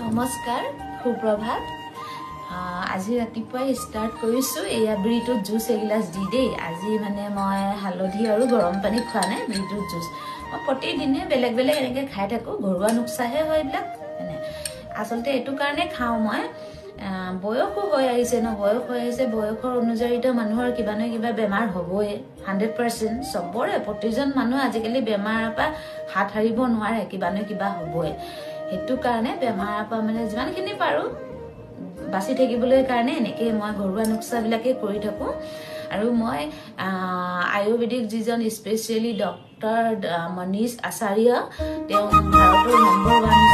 নমস্কাৰ সুপ্ৰভাত আজি ৰাতিপুৱাই ষ্টাৰ্ট কৰিছোঁ এয়া বিটৰুট জুচ এগিলাছ দি দেই আজি মানে মই হালধি আৰু গৰম পানী খোৱা নাই বিটৰুট জুচ মই প্ৰতিদিনে বেলেগ বেলেগ এনেকৈ খাই থাকোঁ ঘৰুৱা নুকচাহে হয় এইবিলাক মানে আচলতে এইটো কাৰণে খাওঁ মই বয়সো হৈ আহিছে ন বয়সৰ অনুযায়ীতো মানুহৰ কিবা নহয় কিবা বেমাৰ হ'বই 100% চবৰে প্ৰতিজন মানুহ আজিকালি বেমাৰৰ পৰা হাত সাৰিব নোৱাৰে কিবা নহয় কিবা হ'বই সেইটো কাৰণে বেমাৰৰ পৰা মানে যিমানখিনি পাৰোঁ বাচি থাকিবলৈ কাৰণে এনেকৈ মই ঘৰুৱা নুকচাবিলাকে কৰি থাকোঁ আৰু মই আয়ুৰ্বেদিক যিজন স্পেচিয়েলি ডক্টৰ মনীষ আচাৰ্য তেওঁ ভাৰতৰ নম্বৰ 1